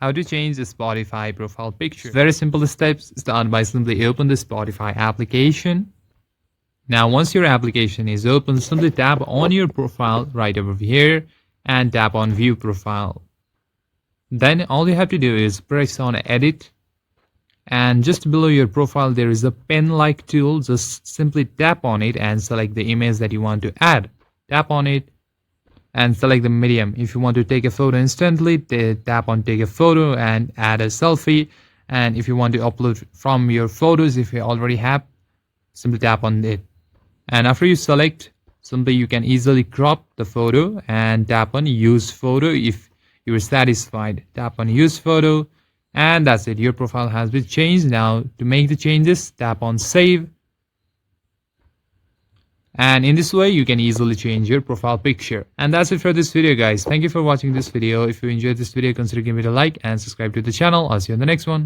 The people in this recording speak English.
how to change the Spotify profile picture. Very simple steps. Start by simply open the Spotify application. Now once your application is open, simply tap on your profile right over here and tap on view profile. Then all you have to do is press on edit, and just below your profile there is a pen like tool. Just simply tap on it and select the image that you want to add. Tap on it and select the medium. If you want to take a photo instantly, tap on take a photo and add a selfie. And if you want to upload from your photos, if you already have, simply tap on it. And after you select, simply you can easily crop the photo and tap on use photo. If you are satisfied, tap on use photo, and that's it. Your profile has been changed. Now to make the changes, tap on save. And in this way you can easily change your profile picture. And that's it for this video, guys. Thank you for watching this video. If you enjoyed this video, consider giving it a like and subscribe to the channel. I'll see you on the next one.